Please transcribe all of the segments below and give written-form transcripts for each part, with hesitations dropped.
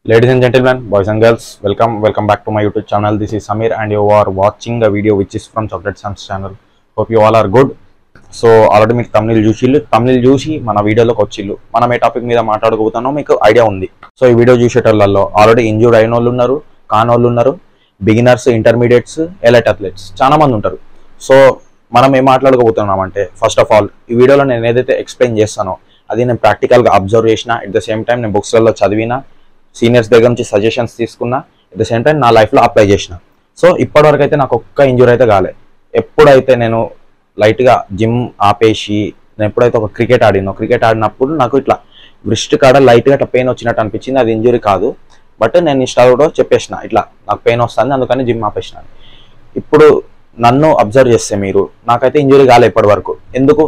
Ladies and gentlemen, boys and girls, welcome back to my YouTube channel. This is Samir and you are watching a video which is from Chocolate Sam's channel. Hope you all are good. So already మీకు thumbnail చూసి మన వీడియోలోకి వచ్చిల్లు. మనం ఏ topic మీద మాట్లాడబోతున్నామో మీకు idea ఉంది. So ఈ video చూసేటోళ్ళల్లో already injured అయిన వాళ్ళు ఉన్నారు, కాని వాళ్ళు ఉన్నారు, బిగినర్స్, ఇంటర్మీడియట్స్, ఎలైట్ అథ్లెట్స్ చాలా మంది ఉంటారు. సో మనం ఏం మాట్లాడబోతున్నామంటే ఫస్ట్ ఆఫ్ ఆల్ ఈ వీడియోలో నేను ఏదైతే ఎక్స్ప్లెయిన్ చేస్తానో అది నేను ప్రాక్టికల్గా అబ్జర్వ్ చేసిన, ఎట్ ద సేమ్ టైం నేను బుక్స్లలో చదివిన, సీనియర్స్ దగ్గర నుంచి సజెషన్స్ తీసుకున్నా, ఎట్ ద సేమ్ టైం నా లైఫ్లో అప్లై చేసిన. సో ఇప్పటివరకు అయితే నాకు ఒక్క ఇంజూరీ అయితే కాలే. ఎప్పుడైతే నేను లైట్గా జిమ్ ఆపేసి నేను ఎప్పుడైతే ఒక క్రికెట్ ఆడినప్పుడు నాకు ఇట్లా వ్రిస్ట్ కాడ లైట్గా ఇట్లా పెయిన్ వచ్చినట్టు అనిపించింది. అది ఇంజూరీ కాదు, బట్ నేను ఇన్స్టాలో చెప్పేసిన ఇట్లా నాకు పెయిన్ వస్తుంది అందుకని జిమ్ ఆపేసిన. ఇప్పుడు నన్ను అబ్జర్వ్ చేస్తే మీరు నాకైతే ఇంజూరీ కాలే ఇప్పటి వరకు. ఎందుకు?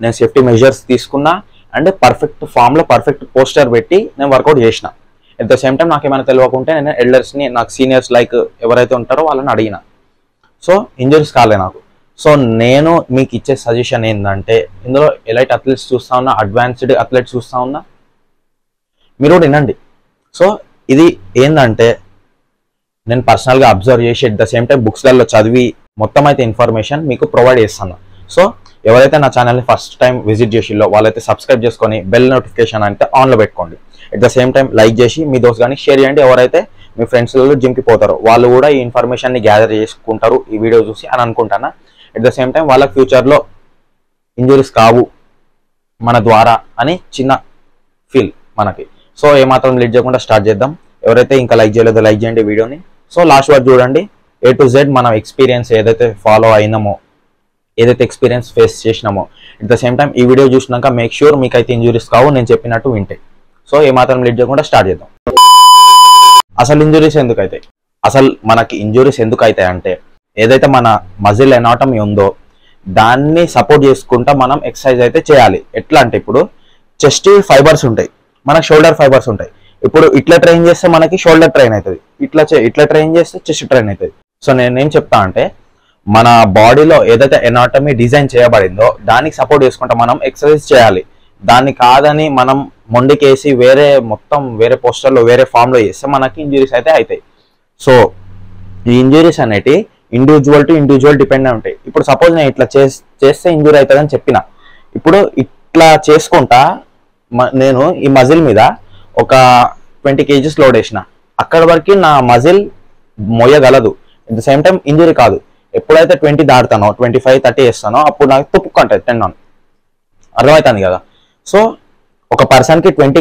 నేను సేఫ్టీ మెజర్స్ తీసుకున్నా అండ్ పర్ఫెక్ట్ ఫామ్లో పర్ఫెక్ట్ పోస్టర్ పెట్టి నేను వర్కౌట్ చేసిన. ఎట్ ద సేమ్ టైం నాకు ఏమైనా తెలియకుంటే నేను ఎల్డర్స్ని, నాకు సీనియర్స్ లైక్ ఎవరైతే ఉంటారో వాళ్ళని అడిగిన. సో ఇంజరీస్ కాలే నాకు. సో నేను మీకు ఇచ్చే సజెషన్ ఏంటంటే, ఇందులో ఎలైట్ అథ్లెట్స్ చూస్తూ ఉన్నా, అడ్వాన్స్డ్ అథ్లెట్స్ చూస్తూ ఉన్నా, మీరు కూడా వినండి. సో ఇది ఏంటంటే నేను పర్సనల్గా అబ్జర్వ్ చేసి ఎట్ ద సేమ్ టైం బుక్స్లలో చదివి మొత్తం అయితే ఇన్ఫర్మేషన్ మీకు ప్రొవైడ్ చేస్తాను. సో ఎవరైతే నా ఛానల్ని ఫస్ట్ టైం విజిట్ చేసిల్లో వాళ్ళైతే సబ్స్క్రైబ్ చేసుకొని బెల్ నోటిఫికేషన్ అయితే ఆన్లో పెట్టుకోండి. At the same time like చేసి మీ దోస్త్ కానీ షేర్ చేయండి. ఎవరైతే మీ ఫ్రెండ్స్లలో జిమ్కి పోతారో వాళ్ళు కూడా ఈ ఇన్ఫర్మేషన్ని గ్యాదర్ చేసుకుంటారు ఈ వీడియో చూసి అని అనుకుంటాను. ఎట్ ద సేమ్ టైం వాళ్ళకి ఫ్యూచర్లో ఇంజరీస్ కావు మన ద్వారా అని చిన్న ఫీల్ మనకి. సో ఏమాత్రం లేట్ చేయకుండా స్టార్ట్ చేద్దాం. ఎవరైతే ఇంకా లైక్ చేయలేదో లైక్ చేయండి వీడియోని. సో లాస్ట్ వరకు చూడండి. A to Z మనం ఎక్స్పీరియన్స్ ఏదైతే ఫాలో అయినామో, ఏదైతే ఎక్స్పీరియన్స్ ఫేస్ చేసినామో, ఎట్ ద సేమ్ టైం ఈ వీడియో చూసినాక మేక్ ష్యూర్ మీకైతే ఇంజురీస్ కావు నేను చెప్పినట్టు వింటే. సో ఏమాత్రం లేట్ చేయకుండా స్టార్ట్ చేద్దాం. అసలు ఇంజురీస్ ఎందుకు అవుతాయి? అసలు మనకి ఇంజురీస్ ఎందుకు అవుతాయి అంటే, ఏదైతే మన మజిల్ ఎనాటమీ ఉందో దాన్ని సపోర్ట్ చేసుకుంటా మనం ఎక్సర్సైజ్ అయితే చేయాలి. ఎట్లా అంటే ఇప్పుడు చెస్ట్ ఫైబర్స్ ఉంటాయి, మనకు షోల్డర్ ఫైబర్స్ ఉంటాయి. ఇప్పుడు ఇట్లా ట్రైన్ చేస్తే మనకి షోల్డర్ ట్రైన్ అవుతుంది, ఇట్లా ట్రైన్ చేస్తే చెస్ట్ ట్రైన్ అవుతుంది. సో నేనేం చెప్తా అంటే, మన బాడీలో ఏదైతే ఎనాటమీ డిజైన్ చేయబడిందో దానికి సపోర్ట్ చేసుకుంటా మనం ఎక్సర్సైజ్ చేయాలి. దాన్ని కాదని మనం మొండికేసి మొత్తం వేరే పోస్టర్లో వేరే ఫామ్లో చేస్తే మనకి ఇంజరీస్ అయితే అవుతాయి. సో ఈ ఇంజరీస్ అనేటి ఇండివిజువల్ టు ఇండివిజువల్ డిపెండ్ ఉంటాయి. ఇప్పుడు సపోజ్ నేను ఇట్లా చేస్తే ఇంజరీ అవుతుందని చెప్పిన, ఇప్పుడు ఇట్లా చేసుకుంటా నేను ఈ మజిల్ మీద ఒక 20 kgs లోడ్ వేసిన, అక్కడ వరకు నా మజిల్ మోయగలదు. At the same time injury కాదు. ఎప్పుడైతే 20 దాటుతానో, 25, 30 వేస్తానో అప్పుడు నాకు తుప్పుకుంటుంది టెండన్. అర్థమవుతుంది కదా? సో ఒక పర్సన్కి 20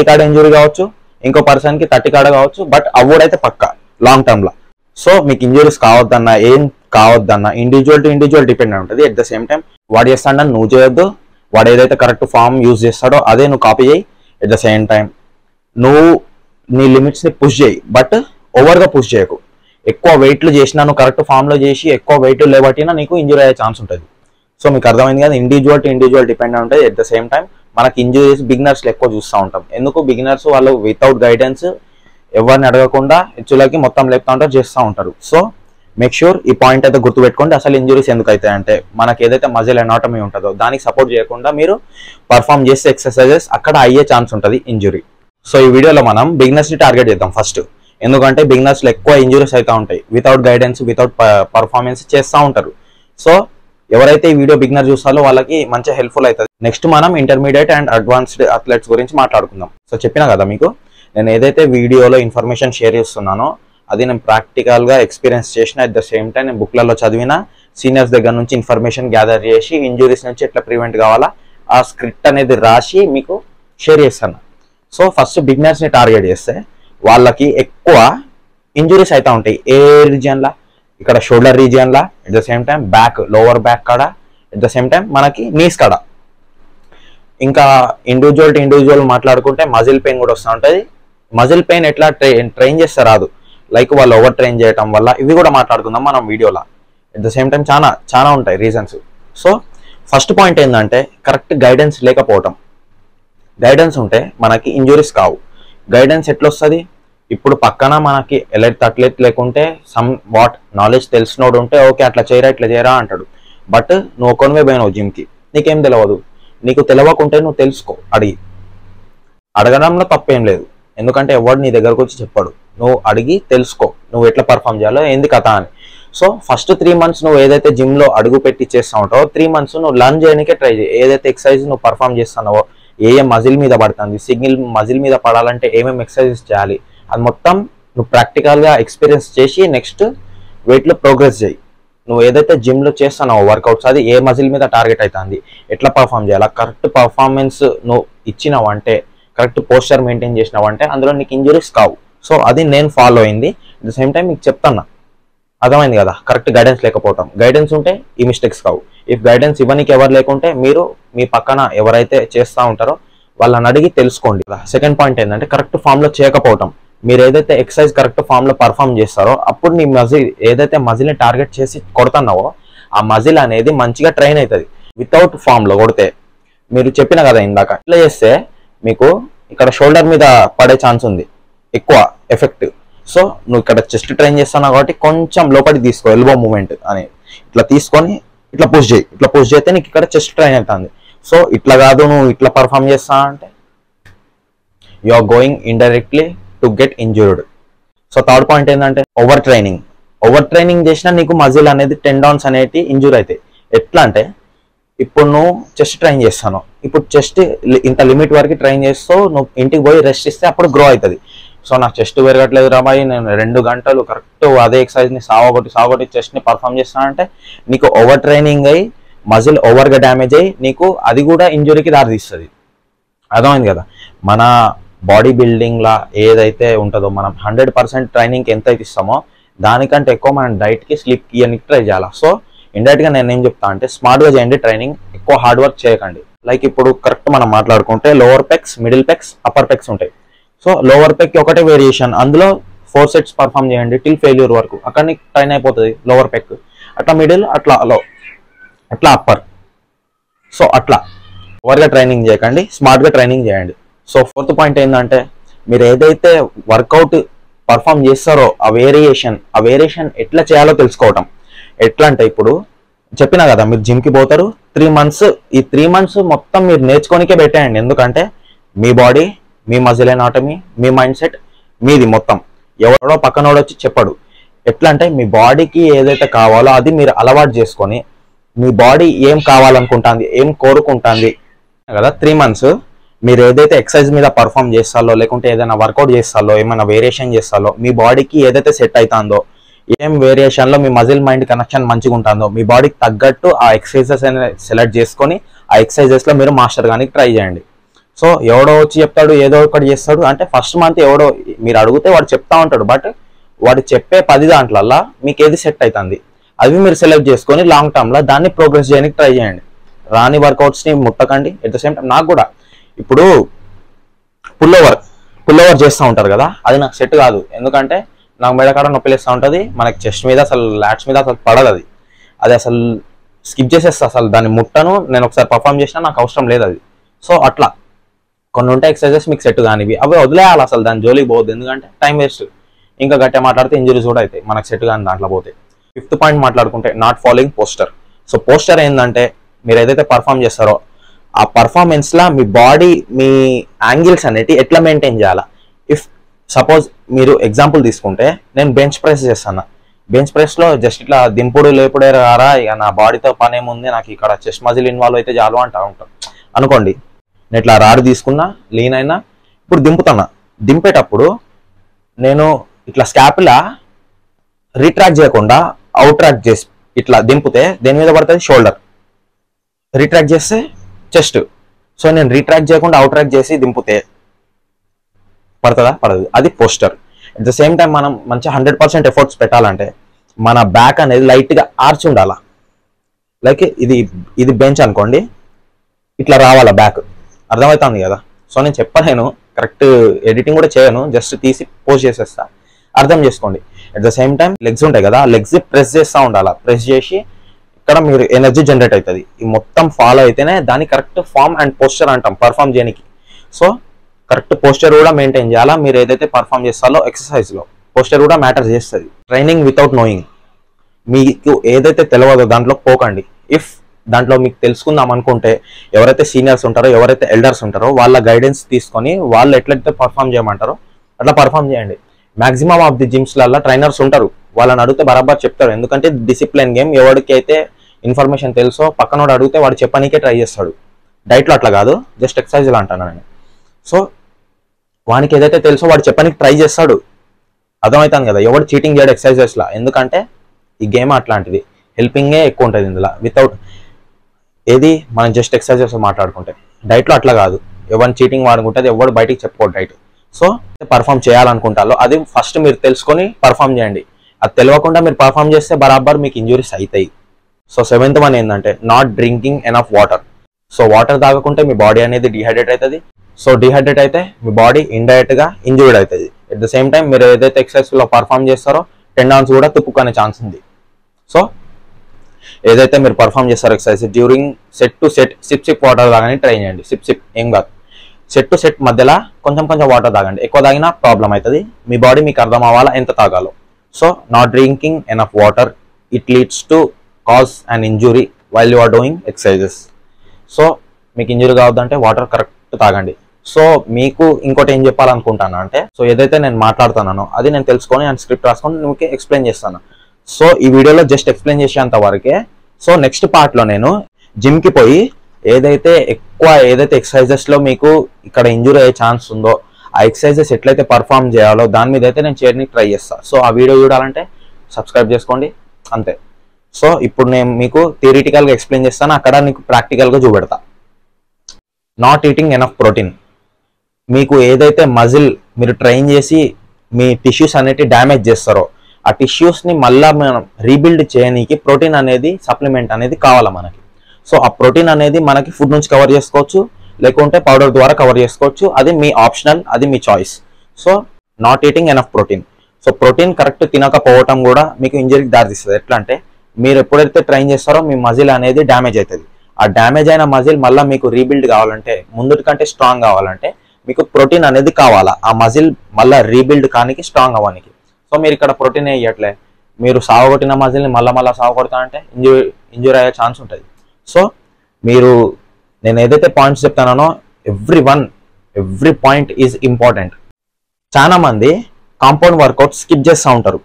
కాడ ఇంజరీ కావచ్చు, ఇంకో పర్సన్కి 30 కాడ కావచ్చు, బట్ అవ్వడైతే పక్క లాంగ్ టర్మ్లో. సో మీకు ఇంజరీస్ కావద్దన్నా ఏం కావద్దన్నా ఇండివిజువల్ టు ఇండివిజువల్ డిపెండ్ ఉంటుంది. ఎట్ ద సేమ్ టైం వాడు చేస్తాడని నువ్వు చేయొద్దు, వాడు ఏదైతే కరెక్ట్ ఫామ్ యూజ్ చేస్తాడో అదే నువ్వు కాపీ చేయి. ఎట్ ద సేమ్ టైం నువ్వు నీ లిమిట్స్ని పుష్ చేయి, బట్ ఓవర్గా పుష్ చేయకు. ఎక్కువ వెయిట్లు చేసినా, నువ్వు కరెక్ట్ ఫామ్లో చేసి ఎక్కువ వెయిట్ లేబట్టినా నీకు ఇంజరీ అయ్యే ఛాన్స్ ఉంటుంది. సో మీకు అర్థమైంది కదా, ఇండివిజువల్ టు ఇండివిజువల్ డిపెండ్ ఉంటుంది. ఎట్ ద సేమ్ టైం మనకి ఇంజరీస్ బిగినర్స్లో ఎక్కువ చూస్తూ ఉంటాం. ఎందుకు? బిగినర్స్ వాళ్ళు వితౌట్ గైడెన్స్ ఎవరిని అడగకుండా హెచ్చులకి మొత్తం లేపుతూ ఉంటారు, చేస్తూ ఉంటారు. సో మేక్ ష్యూర్ ఈ పాయింట్ అయితే గుర్తుపెట్టుకోండి. అసలు ఇంజరీస్ ఎందుకు అవుతాయి అంటే, మనకి ఏదైతే మజిల్ ఎనాటమీ ఉంటుందో దానికి సపోర్ట్ చేయకుండా మీరు పర్ఫామ్ చేసే ఎక్సర్సైజెస్ అక్కడ అయ్యే ఛాన్స్ ఉంటుంది ఇంజరీ. సో ఈ వీడియోలో మనం బిగినర్స్ని టార్గెట్ చేద్దాం ఫస్ట్. ఎందుకంటే బిగినర్స్లో ఎక్కువ ఇంజరీస్ అవుతూ ఉంటాయి, వితౌట్ గైడెన్స్, వితౌట్ పర్ఫార్మెన్స్ చేస్తూ ఉంటారు. సో ఎవరైతే ఈ వీడియో బిగినర్ చూస్తారో వాళ్ళకి మంచిగా హెల్ప్ఫుల్ అవుతుంది. నెక్స్ట్ మనం ఇంటర్మీడియట్ అండ్ అడ్వాన్స్డ్ అథ్లెట్స్ గురించి మాట్లాడుకుందాం. సో చెప్పినా కదా మీకు, నేను ఏదైతే వీడియోలో ఇన్ఫర్మేషన్ షేర్ చేస్తున్నానో అది నేను ప్రాక్టికల్గా ఎక్స్పీరియన్స్ చేసిన, అట్ ద సేమ్ టైం నేను బుక్లలో చదివిన, సీనియర్స్ దగ్గర నుంచి ఇన్ఫర్మేషన్ గ్యాదర్ చేసి ఇంజరీస్ నుంచి ఎట్లా ప్రివెంట్ కావాలా ఆ స్క్రిప్ట్ అనేది రాసి మీకు షేర్ చేస్తాను. సో ఫస్ట్ బిగినర్స్ని టార్గెట్ చేస్తే వాళ్ళకి ఎక్కువ ఇంజరీస్ అవుతూ ఉంటాయి. ఏ రీజియన్లా? ఇక్కడ షోల్డర్ రీజియన్లా, at the same time back, lower back కాడ, ఎట్ ద సేమ్ టైం మనకి నీస్ కాడ. ఇంకా ఇండివిజువల్ టు ఇండివిజువల్ మాట్లాడుకుంటే మజిల్ పెయిన్ కూడా వస్తూ ఉంటుంది. మజిల్ పెయిన్ ఎట్లా ట్రైన్ చేస్తే రాదు, లైక్ వాళ్ళు ఓవర్ ట్రైన్ చేయటం వల్ల, ఇవి కూడా మాట్లాడుకుందాం మనం వీడియోలో. ఎట్ ద సేమ్ టైం చాలా ఉంటాయి రీజన్స్. సో ఫస్ట్ పాయింట్ ఏంటంటే కరెక్ట్ గైడెన్స్ లేకపోవటం. గైడెన్స్ ఉంటే మనకి ఇంజరీస్ కావు. గైడెన్స్ ఎట్లా వస్తుంది? ఇప్పుడు పక్కన మనకి ఎలైట్ అథ్లెట్ లేకుంటే సమ్ వాట్ నాలెడ్జ్ తెలిసినోడు ఉంటే ఓకే అట్లా చేయరా ఇట్లా చేయరా అంటాడు. బట్ నువ్వు ఒకనివే పోయినావు జిమ్కి, నీకేం తెలియదు. నీకు తెలియకుంటే నువ్వు తెలుసుకో, అడగడంలో తప్పేం లేదు. ఎందుకంటే ఎవడు నీ దగ్గరకు వచ్చి చెప్పాడు, నువ్వు అడిగి తెలుసుకో నువ్వు ఎట్లా పర్ఫామ్ చేయాలో ఏంది కథ అని. సో ఫస్ట్ 3 months నువ్వు ఏదైతే జిమ్లో అడుగు పెట్టి చేస్తా ఉంటావో 3 months నువ్వు లర్న్ చేయడానికే ట్రై చేయి. ఏదైతే ఎక్సర్సైజ్ నువ్వు పర్ఫామ్ చేస్తున్నావో, ఏ మజిల్ మీద పడుతుంది, సిగ్నల్ మజిల్ మీద పడాలంటే ఏమేమి ఎక్సర్సైజెస్ చేయాలి, అది మొత్తం నువ్వు ప్రాక్టికల్గా ఎక్స్పీరియన్స్ చేసి నెక్స్ట్ వెయిట్లో ప్రోగ్రెస్ చేయి. నువ్వు ఏదైతే జిమ్లో చేస్తున్నావో వర్కౌట్స్, అది ఏ మజిల్ మీద టార్గెట్ అవుతుంది, ఎట్లా పర్ఫామ్ చేయాలి, కరెక్ట్ పర్ఫార్మెన్స్ నువ్వు ఇచ్చినావంటే, కరెక్ట్ పోస్చర్ మెయింటైన్ చేసినావంటే అందులో నీకు ఇంజరీస్ కావు. సో అది నేను ఫాలో అయింది. అట్ ద సేమ్ టైం మీకు చెప్తున్నా, అర్థమైంది కదా. కరెక్ట్ గైడెన్స్ లేకపోవటం, గైడెన్స్ ఉంటే ఈ మిస్టేక్స్ కావు. ఇఫ్ గైడెన్స్ ఇవ్వనికి ఎవరు లేకుంటే మీరు మీ పక్కన ఎవరైతే చేస్తూ ఉంటారో వాళ్ళని అడిగి తెలుసుకోండి. సెకండ్ పాయింట్ ఏంటంటే కరెక్ట్ ఫామ్లో చేయకపోవటం. మీరు ఏదైతే ఎక్సర్సైజ్ కరెక్ట్ ఫామ్లో పర్ఫామ్ చేస్తారో అప్పుడు నీ మజిల్ ఏదైతే మజిల్ని టార్గెట్ చేసి కొడుతున్నావో ఆ మజిల్ అనేది మంచిగా ట్రైన్ అవుతుంది. వితౌట్ ఫామ్లో కొడితే మీరు చెప్పిన కదా ఇందాక, ఇట్లా చేస్తే మీకు ఇక్కడ షోల్డర్ మీద పడే ఛాన్స్ ఉంది ఎక్కువ ఎఫెక్ట్. సో నువ్వు ఇక్కడ చెస్ట్ ట్రైన్ చేస్తున్నావు కాబట్టి కొంచెం లోపలికి తీసుకో, ఎల్బో మూమెంట్ అని ఇట్లా తీసుకొని ఇట్లా పుష్ చేయి. ఇట్లా పుష్ చేస్తే నీకు ఇక్కడ చెస్ట్ ట్రైన్ అవుతుంది. సో ఇట్లా కాదు నువ్వు ఇట్లా పర్ఫామ్ చేస్తా అంటే you are going indirectly to get injured. So third point ఏంటంటే ఓవర్ ట్రైనింగ్. ఓవర్ ట్రైనింగ్ చేసినా నీకు మజిల్ అనేది టెండాన్స్ అనేవి ఇంజూర్ అవుతాయి. ఎట్లా అంటే ఇప్పుడు నువ్వు చెస్ట్ ట్రైన్ చేస్తాను, ఇప్పుడు చెస్ట్ ఇంత లిమిట్ వరకు ట్రైన్ చేస్తూ నువ్వు ఇంటికి పోయి రెస్ట్ ఇస్తే అప్పుడు గ్రో అవుతుంది. సో నాకు చెస్ట్ పెరగట్లేదు రాబాయి, నేను 2 గంటలు కరెక్ట్ అదే ఎక్సర్సైజ్ని సాగొట్టి చెస్ట్ని పర్ఫామ్ చేస్తానంటే నీకు ఓవర్ ట్రైనింగ్ అయ్యి మజిల్ ఓవర్గా డ్యామేజ్ అయ్యి నీకు అది కూడా ఇంజురీకి దారితీస్తుంది. అర్థమైంది కదా. మన బాడీ బిల్డింగ్లా ఏదైతే ఉంటుందో మనం 100% ట్రైనింగ్కి ఎంత అయితే ఇస్తామో దానికంటే ఎక్కువ మనం డైట్కి స్లీప్ ఇవన్నీ ట్రై చేయాలి. సో ఇండైరెక్ట్గా నేను ఏం చెప్తా అంటే స్మార్ట్గా చేయండి ట్రైనింగ్, ఎక్కువ హార్డ్ వర్క్ చేయకండి. లైక్ ఇప్పుడు కరెక్ట్ మనం మాట్లాడుకుంటే లోవర్ పెక్స్, మిడిల్ పెక్స్, అప్పర్ పెక్స్ ఉంటాయి. సో లోవర్ పెక్ ఒకటే వేరియేషన్, అందులో 4 sets పర్ఫామ్ చేయండి టిల్ ఫెయిల్యూర్ వరకు, అక్కడ నీకు ట్రైన్ అయిపోతుంది లోవర్ పెక్. అట్లా మిడిల్, అట్లా లో, అట్లా అప్పర్. సో అట్లా ఓవర్గా ట్రైనింగ్ చేయకండి, స్మార్ట్గా ట్రైనింగ్ చేయండి. సో ఫోర్త్ పాయింట్ ఏంటంటే మీరు ఏదైతే వర్కౌట్ పర్ఫామ్ చేస్తారో ఆ వేరియేషన్ ఎట్లా చేయాలో తెలుసుకోవటం. ఎట్లా అంటే ఇప్పుడు చెప్పినా కదా, మీరు జిమ్కి పోతారు 3 months, ఈ 3 months మొత్తం మీరు నేర్చుకోనికే పెట్టేయండి. ఎందుకంటే మీ బాడీ, మీ మజిల్ ఎనాటమీ, మీ మైండ్ సెట్ మీది మొత్తం. ఎవడో పక్కనోడు వచ్చి చెప్పడు. ఎట్లా అంటే మీ బాడీకి ఏదైతే కావాలో అది మీరు అలవాటు చేసుకొని మీ బాడీ ఏం కావాలనుకుంటుంది, ఏం కోరుకుంటుంది కదా. 3 months మీరు ఏదైతే ఎక్సర్సైజ్ మీద పర్ఫామ్ చేస్తాలో, లేకుంటే ఏదైనా వర్కౌట్ చేస్తాలో, ఏమైనా వేరియేషన్ చేస్తాలో, మీ బాడీకి ఏదైతే సెట్ అవుతుందో, ఏం వేరియేషన్లో మీ మజిల్ మైండ్ కనెక్షన్ మంచిగా ఉంటుందో మీ బాడీకి తగ్గట్టు ఆ ఎక్సర్సైజెస్ అనేది సెలెక్ట్ చేసుకొని ఆ ఎక్సర్సైజెస్లో మీరు మాస్టర్ కానీ ట్రై చేయండి. సో ఎవడో వచ్చి చెప్తాడు, ఏదో ఒకటి చేస్తాడు అంటే ఫస్ట్ మంత్ ఎవడో మీరు అడిగితే వాడు చెప్తా ఉంటాడు, బట్ వాడు చెప్పే 10 దాంట్లల్లో మీకు ఏది సెట్ అవుతుంది అవి మీరు సెలెక్ట్ చేసుకొని లాంగ్ టర్మ్లో దాన్ని ప్రోగ్రెస్ చేయడానికి ట్రై చేయండి. రాని వర్కౌట్స్ని ముట్టకండి. ఎట్ ద సేమ్ టైం నాకు కూడా ఇప్పుడు పుల్ ఓవర్ చేస్తూ ఉంటారు కదా, అది నాకు సెట్ కాదు. ఎందుకంటే నాకు మెడకాడ నొప్పిలేస్తూ ఉంటుంది, మనకి చెస్ట్ మీద అసలు లాట్స్ మీద అసలు పడదు. అది అసలు స్కిప్ చేసేస్తా, అసలు దాన్ని ముట్టను. నేను ఒకసారి పర్ఫామ్ చేసినా నాకు అవసరం లేదు అది. సో అట్లా కొన్ని ఉంటాయి ఎక్సర్సైజెస్ మీకు సెట్ కానివి, అవి వదిలేయాలి, అసలు దాని జోలికి పోవద్దు. ఎందుకంటే టైం వేస్ట్, ఇంకా గట్టిగా మాట్లాడితే ఇంజరీస్ కూడా అవుతాయి మనకు సెట్ కాని దాంట్లో పోతే. 5th పాయింట్ మాట్లాడుకుంటే not following poster. So poster ఏంటంటే మీరు ఏదైతే పర్ఫామ్ చేస్తారో ఆ పర్ఫార్మెన్స్లో మీ బాడీ, మీ యాంగిల్స్ అనేవి ఎట్లా మెయింటైన్ చేయాలా. ఇఫ్ సపోజ్ మీరు ఎగ్జాంపుల్ తీసుకుంటే నేను బెంచ్ ప్రెస్ చేస్తాను, బెంచ్ ప్రెస్లో జస్ట్ ఇట్లా దింపుడు లేపుడే రారా, ఇక నా బాడీతో పని ఏముంది, నాకు ఇక్కడ చెస్ట్ మజిల్ ఇన్వాల్వ్ అయితే చాలు అంటా ఉంటాం అనుకోండి. నేను ఇట్లా రాడ్ తీసుకున్నా, లీన్ అయినా, ఇప్పుడు దింపుతున్నా. దింపేటప్పుడు నేను ఇట్లా స్కాప్లా రీట్రాక్ట్ చేయకుండా అవుట్ ట్రాక్ చేసి ఇట్లా దింపితే దేని మీద పడుతుంది, షోల్డర్. రీట్రాక్ట్ చేస్తే చెస్ట్. సో నేను రీట్రాక్ట్ చేయకుండా అవుట్ ట్రాక్ చేసి దింపితే పడుతుందా, పడదు. అది poster. At the same time మనం మంచిగా 100% ఎఫర్ట్స్ పెట్టాలంటే మన బ్యాక్ అనేది లైట్గా ఆర్చ్ ఉండాలా. లైక్ ఇది బెంచ్ అనుకోండి, ఇట్లా రావాలా బ్యాక్. అర్థమవుతుంది కదా. సో నేను చెప్పలేను, కరెక్ట్ ఎడిటింగ్ కూడా చేయను, జస్ట్ తీసి పోస్ట్ చేసేస్తా, అర్థం చేసుకోండి. At the same time legs ఉంటాయి కదా, లెగ్స్ ప్రెస్ చేస్తూ ఉండాలా. ప్రెస్ చేసి ఇక్కడ మీరు ఎనర్జీ జనరేట్ అవుతుంది. ఈ మొత్తం ఫాలో అయితేనే దాన్ని కరెక్ట్ ఫామ్ అండ్ పోస్చర్ అంటాం పర్ఫామ్ చేయడానికి. సో కరెక్ట్ పోస్చర్ కూడా మెయింటైన్ చేయాలా. మీరు ఏదైతే పర్ఫామ్ చేస్తారో ఎక్సర్సైజ్లో పోస్చర్ కూడా మ్యాటర్ చేస్తుంది. ట్రైనింగ్ వితౌట్ నోయింగ్, మీకు ఏదైతే తెలియదో దాంట్లో పోకండి. ఇఫ్ దాంట్లో మీకు తెలుసుకుందాం అనుకుంటే ఎవరైతే సీనియర్స్ ఉంటారో, ఎవరైతే ఎల్డర్స్ ఉంటారో వాళ్ళ గైడెన్స్ తీసుకొని వాళ్ళు ఎట్లయితే పర్ఫామ్ చేయమంటారో అట్లా పర్ఫామ్ చేయండి. మాక్సిమం ఆఫ్ ది జిమ్స్లలో ట్రైనర్స్ ఉంటారు, వాళ్ళని అడిగితే బరాబర్ చెప్తారు. ఎందుకంటే డిసిప్లిన్ గేమ్. ఎవరికి అయితే ఇన్ఫర్మేషన్ తెలుసో పక్కనోడు అడిగితే వాడు చెప్పనీకే ట్రై చేస్తాడు. డైట్లో అట్లా కాదు, జస్ట్ ఎక్సర్సైజ్లో అంటాను నేను. సో వానికి ఏదైతే తెలుసో వాడు చెప్పనీకి ట్రై చేస్తాడు. అర్థమవుతుంది కదా, ఎవడు చీటింగ్ చేయడు ఎక్సర్సైజెస్లో. ఎందుకంటే ఈ గేమ్ అట్లాంటిది, హెల్పింగే ఎక్కువ ఉంటుంది ఇందులో. వితౌట్ ఏది మనం జస్ట్ ఎక్సర్సైజెస్ మాట్లాడుకుంటే. డైట్లో అట్లా కాదు, ఎవరిని చీటింగ్ వాడుకుంటుంది, ఎవడు బయటికి చెప్పుకోడు డైట్. సో పర్ఫామ్ చేయాలనుకుంటారో అది ఫస్ట్ మీరు తెలుసుకొని పర్ఫామ్ చేయండి. అది తెలియకుండా మీరు పర్ఫామ్ చేస్తే బరాబర్ మీకు ఇంజురీస్ అవుతాయి. సో 7th వన్ ఏంటంటే not drinking enough water. So water తాగకుంటే మీ బాడీ అనేది డిహైడ్రేట్ అవుతుంది. సో డిహైడ్రేట్ అయితే మీ బాడీ ఇండైరెక్ట్గా ఇంజూర్డ్ అవుతుంది. ఎట్ ద సేమ్ టైం మీరు ఏదైతే ఎక్సర్సైజ్లో పర్ఫామ్ చేస్తారో టెండాన్స్ కూడా తుప్పుకునే ఛాన్స్ ఉంది. సో ఏదైతే మీరు పర్ఫామ్ చేస్తారో exercise during set to set SIP water తాగని ట్రై చేయండి. సిప్ ఏం కాదు, సెట్ టు సెట్ మధ్యలో కొంచెం వాటర్ తాగండి. ఎక్కువ తాగినా ప్రాబ్లం అవుతుంది. మీ బాడీ మీకు అర్థం అవ్వాలా ఎంత తాగాలో. So not drinking enough water it leads to cause and injury while you are doing exercises. So మీకు ఇంజురీ కావద్దంటే వాటర్ కరెక్ట్ తాగండి. సో మీకు ఇంకోటి ఏం చెప్పాలనుకుంటాను అంటే, సో ఏదైతే నేను మాట్లాడుతున్నానో అది నేను తెలుసుకొని అండ్ స్క్రిప్ట్ రాసుకొని మీకు ఎక్స్ప్లెయిన్ చేస్తాను. సో ఈ వీడియోలో జస్ట్ ఎక్స్ప్లెయిన్ చేసేంత వరకే. సో నెక్స్ట్ పార్ట్లో నేను జిమ్కి పోయి ఏదైతే ఎక్సర్సైజెస్లో మీకు ఇక్కడ ఇంజూరీ అయ్యే ఛాన్స్ ఉందో ఆ ఎక్సర్సైజెస్ ఎట్లయితే పర్ఫామ్ చేయాలో దాని మీద అయితే నేను చేయడానికి ట్రై చేస్తాను. సో ఆ వీడియో చూడాలంటే సబ్స్క్రైబ్ చేసుకోండి అంతే. సో ఇప్పుడు నేను మీకు థియరిటికల్గా ఎక్స్ప్లెయిన్ చేస్తాను, అక్కడ నీకు ప్రాక్టికల్గా చూపెడతా. Not eating enough protein. మీకు ఏదైతే మజిల్ మీరు ట్రైన్ చేసి మీ టిష్యూస్ అనేవి డ్యామేజ్ చేస్తారో ఆ టిష్యూస్ని మళ్ళీ మనం రీబిల్డ్ చేయడానికి ప్రోటీన్ అనేది సప్లిమెంట్ అనేది కావాలా మనకి. సో ఆ ప్రోటీన్ అనేది మనకి ఫుడ్ నుంచి కవర్ చేసుకోవచ్చు, లేకుంటే పౌడర్ ద్వారా కవర్ చేసుకోవచ్చు. అది మీ ఆప్షనల్, అది మీ choice. So not eating enough protein. So protein correct తినకపోవటం కూడా మీకు ఇంజరీకి దారితీస్తుంది. ఎట్లా అంటే మీరు ఎప్పుడైతే ట్రైన్ చేస్తారో మీ మజిల్ అనేది డ్యామేజ్ అవుతుంది. ఆ డ్యామేజ్ అయిన మజిల్ మళ్ళీ మీకు రీబిల్డ్ కావాలంటే, ముందుటి కంటే స్ట్రాంగ్ కావాలంటే మీకు ప్రోటీన్ అనేది కావాలా, ఆ మజిల్ మళ్ళీ రీబిల్డ్ కానికి, స్ట్రాంగ్ అవ్వడానికి. సో మీరు ఇక్కడ ప్రోటీన్ వేయట్లే, మీరు సాగొట్టిన మజిల్ని మళ్ళీ సాగొడతా అంటే ఇంజూరీ అయ్యే ఛాన్స్ ఉంటుంది. సో మీరు నేను ఏదైతే పాయింట్స్ చెప్తానో ఎవ్రీ పాయింట్ ఈజ్ ఇంపార్టెంట్. చాలా మంది కాంపౌండ్ వర్కౌట్ స్కిప్ చేస్తూ ఉంటారు.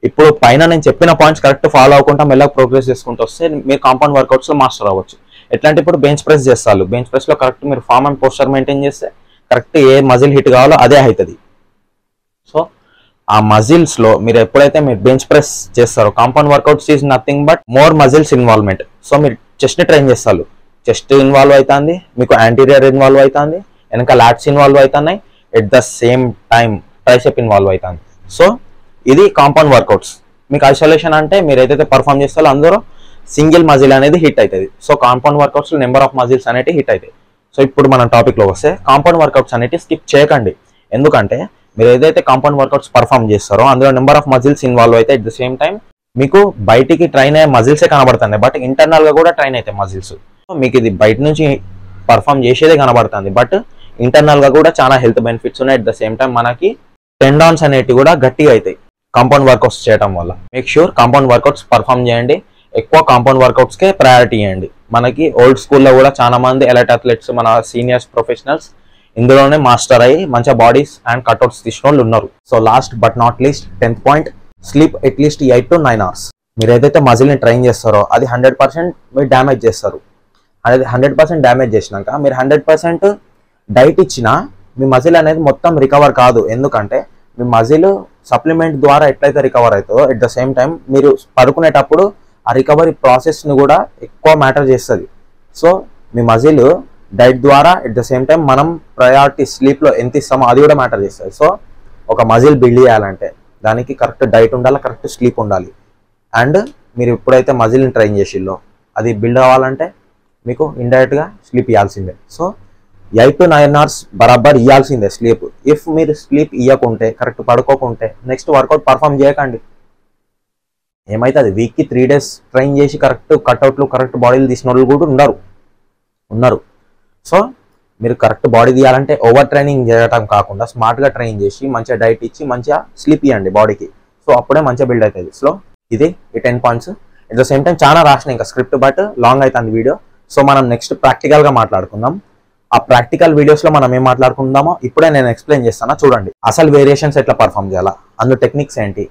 ఇప్పుడు పైన నేను చెప్పిన పాయింట్స్ కరెక్ట్ ఫాలో అవ్వకుండా మెల్లగా ప్రోగ్రెస్ చేసుకుంటూ వస్తే మీరు కాంపౌండ్ వర్కౌట్స్లో మాస్టర్ అవ్వచ్చు. ఎట్లాంటి ఇప్పుడు బెంచ్ ప్రెస్ చేస్తారు, బెంచ్ ప్రెస్లో కరెక్ట్ మీరు ఫామ్ అండ్ పోస్చర్ మెయింటైన్ చేస్తే కరెక్ట్ ఏ మజిల్ హిట్ కావాలో అదే అవుతుంది. సో ఆ మజిల్స్లో మీరు ఎప్పుడైతే మీరు బెంచ్ ప్రెస్ చేస్తారో, compound workouts is nothing but more muscles involvement. So మీరు చెస్ట్ని ట్రైన్ చేస్తారు, చెస్ట్ ఇన్వాల్వ్ అవుతుంది, మీకు యాంటీరియర్ ఇన్వాల్వ్ అవుతుంది, వెనక లాట్స్ ఇన్వాల్వ్ అవుతున్నాయి, at the same time tricep involve అవుతుంది. సో ఇది కాంపౌండ్ వర్కౌట్స్. మీకు ఐసోలేషన్ అంటే మీరు ఏదైతే పర్ఫామ్ చేస్తారో అందరూ సింగిల్ మజిల్ అనేది హిట్ అవుతుంది. సో కాంపౌండ్ వర్కౌట్స్లో నెంబర్ ఆఫ్ మజిల్స్ అనేవి హిట్ అవుతాయి. సో ఇప్పుడు మనం టాపిక్లో వస్తే కాంపౌండ్ వర్కౌట్స్ అనేవి స్కిప్ చేయకండి. ఎందుకంటే మీరు ఏదైతే కాంపౌండ్ వర్కౌట్స్ పర్ఫామ్ చేస్తారో అందులో నెంబర్ ఆఫ్ మజిల్స్ ఇన్వాల్వ్ అవుతాయి. ఎట్ ద సేమ్ టైం మీకు బయటికి ట్రైన్ అయ్యే మజిల్సే కనబడుతుంది, బట్ ఇంటర్నల్గా కూడా ట్రైన్ అవుతాయి మజిల్స్. మీకు ఇది బయట నుంచి పర్ఫామ్ చేసేదే కనబడుతుంది, బట్ ఇంటర్నల్గా కూడా చాలా హెల్త్ బెనిఫిట్స్ ఉన్నాయి. ఎట్ ద సేమ్ టైం మనకి టెండాన్స్ అనేటివి కూడా గట్టిగా అవుతాయి కాంపౌండ్ వర్కౌట్స్ చేయడం వల్ల. Make sure compound workouts perform చేయండి, ఎక్కువ కాంపౌండ్ వర్కౌట్స్కే ప్రయారిటీ ఇవ్వండి. మనకి ఓల్డ్ స్కూల్లో కూడా చాలా మంది ఎలైట్ అథ్లెట్స్, మన సీనియర్స్, ప్రొఫెషనల్స్ ఇందులోనే మాస్టర్ అయ్యి మంచిగా బాడీస్ అండ్ కట్అవుట్స్ తీసిన వాళ్ళు ఉన్నారు. So last but not least 10th point, sleep at least 8 to 9 hours. మీరు ఏదైతే మజిల్ని ట్రైన్ చేస్తారో అది 100% మీరు డ్యామేజ్ చేస్తారు. అనేది 100% డ్యామేజ్ చేసినాక మీరు 100% డైట్ ఇచ్చినా మీ మజిల్ అనేది మొత్తం రికవర్ కాదు. ఎందుకంటే మీ మజిల్ సప్లిమెంట్ ద్వారా ఎట్లయితే రికవర్ అవుతుందో ఎట్ ద సేమ్ టైం మీరు పడుకునేటప్పుడు ఆ రికవరీ ప్రాసెస్ని కూడా ఎక్కువ మ్యాటర్ చేస్తుంది. సో మీ మజిల్ డైట్ ద్వారా ఎట్ ద సేమ్ టైం మనం ప్రయారిటీ స్లీప్లో ఎంత ఇస్తామో అది కూడా మ్యాటర్ చేస్తుంది. సో ఒక మజిల్ బిల్డ్ చేయాలంటే దానికి కరెక్ట్ డైట్ ఉండాలి, కరెక్ట్ స్లీప్ ఉండాలి. అండ్ మీరు ఎప్పుడైతే మజిల్ని ట్రైన్ చేసిల్లో అది బిల్డ్ అవ్వాలంటే మీకు ఇండైరెక్ట్గా స్లీప్ ఇవ్వాల్సిందే. సో 8 to 9 hours బరాబర్ ఇవ్వాల్సిందే స్లీప్. ఇఫ్ మీరు స్లీప్ ఇవ్వకుంటే, కరెక్ట్ పడుకోకుంటే నెక్స్ట్ వర్కౌట్ పర్ఫామ్ చేయకండి. ఏమవుతుంది, వీక్కి 3 days ట్రైన్ చేసి కరెక్ట్ కట్అవుట్లు, కరెక్ట్ బాడీలు తీసిన వాళ్ళు కూడా ఉన్నారు. సో మీరు కరెక్ట్ బాడీ తీయాలంటే ఓవర్ ట్రైనింగ్ చేయడం కాకుండా స్మార్ట్గా ట్రైన్ చేసి మంచిగా డైట్ ఇచ్చి మంచిగా స్లీప్ ఇవ్వండి బాడీకి. సో అప్పుడే మంచిగా బిల్డ్ అవుతుంది. సో ఇది ఈ 10 points. At the same time చాలా రాసిన ఇంకా స్క్రిప్ట్, బట్ లాంగ్ అవుతుంది వీడియో. సో మనం నెక్స్ట్ ప్రాక్టికల్గా మాట్లాడుకుందాం. ఆ ప్రాక్టికల్ వీడియోస్లో మనం ఏం మాట్లాడుకుందామో ఇప్పుడే నేను ఎక్స్ప్లెయిన్ చేస్తాను చూడండి. అసలు వేరియేషన్స్ ఎట్లా పర్ఫామ్ చేయాలా, అందులో టెక్నిక్స్ ఏంటి,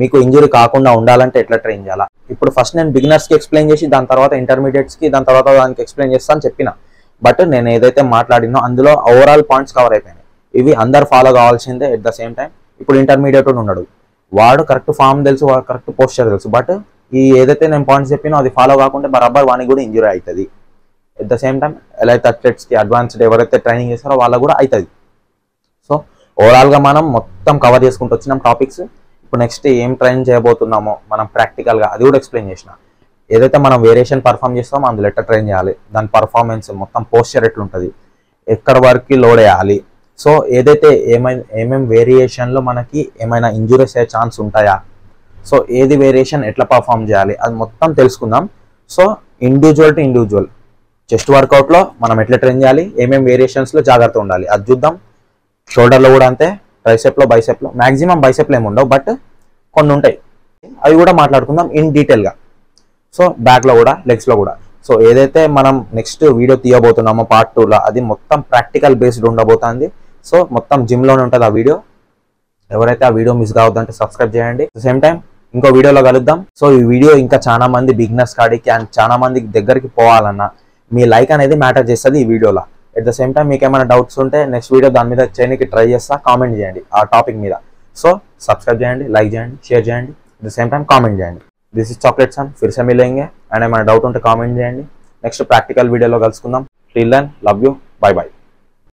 మీకు ఇంజురీ కాకుండా ఉండాలంటే ఎట్లా ట్రైన్ చేయాలా. ఇప్పుడు ఫస్ట్ నేను బిగినర్స్కి ఎక్స్ప్లెయిన్ చేసి దాని తర్వాత ఇంటర్మీడియట్స్కి దాని తర్వాత దానికి ఎక్స్ప్లెయిన్ చేస్తాను చెప్పిన. బట్ నేను ఏదైతే మాట్లాడినో అందులో ఓవరాల్ పాయింట్స్ కవర్ అయిపోయినాయి. ఇవి అందరు ఫాలో కావాల్సిందే. ఎట్ ద సేమ్ టైం ఇప్పుడు ఇంటర్మీడియట్ ఉన్నాడు, వాడు కరెక్ట్ ఫామ్ తెలుసు, వాడు కరెక్ట్ పోస్చర్ తెలుసు, బట్ ఈ ఏదైతే నేను పాయింట్స్ చెప్పినో అది ఫాలో కాకుండా బరాబర్ వానికి కూడా ఇంజురీ అవుతుంది. ఎట్ ద సేమ్ టైం ఎలా అయితే అథ్లెట్స్కి అడ్వాన్స్డ్ ఎవరైతే ట్రైనింగ్ చేస్తారో వాళ్ళకు కూడా అవుతుంది. సో ఓవరాల్గా మనం మొత్తం కవర్ చేసుకుంటూ వచ్చినాం టాపిక్స్. ఇప్పుడు నెక్స్ట్ ఏం ట్రైన్ చేయబోతున్నామో మనం ప్రాక్టికల్గా అది కూడా ఎక్స్ప్లెయిన్ చేసిన. ఏదైతే మనం వేరియేషన్ పర్ఫామ్ చేస్తామో అందులో ఎట్లా ట్రైన్ చేయాలి, దాని పర్ఫార్మెన్స్ మొత్తం పోస్చర్ ఎట్లుంటుంది, ఎక్కడ వరకు లోడ్ వేయాలి, సో ఏదైతే ఏమేమి వేరియేషన్లో మనకి ఏమైనా ఇంజురీస్ అయ్యే ఛాన్స్ ఉంటాయా, సో ఏది వేరియేషన్ ఎట్లా పర్ఫామ్ చేయాలి అది మొత్తం తెలుసుకుందాం. So individual to individual chest వర్కౌట్లో మనం ఎట్లా ట్రైన్ చేయాలి, ఏమేమి వేరియేషన్స్లో జాగ్రత్త ఉండాలి అది చూద్దాం. షోల్డర్లో కూడా అంతే, ట్రైసెప్లో బైసెప్లో, మ్యాక్సిమం బైసెప్లో ఏమి ఉండవు బట్ కొన్ని ఉంటాయి, అవి కూడా మాట్లాడుకుందాం ఇన్ డీటెయిల్గా. సో బ్యాక్లో కూడా లెగ్స్లో కూడా. సో ఏదైతే మనం నెక్స్ట్ వీడియో తీయబోతున్నామో పార్ట్ 2లో అది మొత్తం ప్రాక్టికల్ బేస్డ్ ఉండబోతుంది. సో మొత్తం జిమ్లోనే ఉంటుంది ఆ వీడియో. ఎవరైతే ఆ వీడియో మిస్ కావద్దంటే సబ్స్క్రైబ్ చేయండి. సేమ్ టైం ఇంకో వీడియోలో కలుద్దాం. సో ఈ వీడియో ఇంకా చాలా మంది బిగినర్స్ కాడికి అండ్ చాలా మంది దగ్గరికి పోవాలన్నా మీ లైక్ అనేది మ్యాటర్ చేస్తుంది ఈ వీడియోలో. ఎట్ ద సేమ్ టైం మీకు ఏమైనా డౌట్స్ ఉంటే నెక్స్ట్ వీడియో దాని మీద చేయడానికి ట్రై చేస్తా, కామెంట్ చేయండి ఆ టాపిక్ మీద. సో సబ్స్క్రైబ్ చేయండి, లైక్ చేయండి, షేర్ చేయండి, at the same time comment చేయండి. దిస్ ఇస్ చాక్లెట్ సన్, ఫిర్ సే మిలేంగే. అండ్ ఏమైనా డౌట్ ఉంటే కామెంట్ చేయండి. నెక్స్ట్ ప్రాక్టికల్ వీడియోలో కలుసుకుందాం. Till then love you, bye by.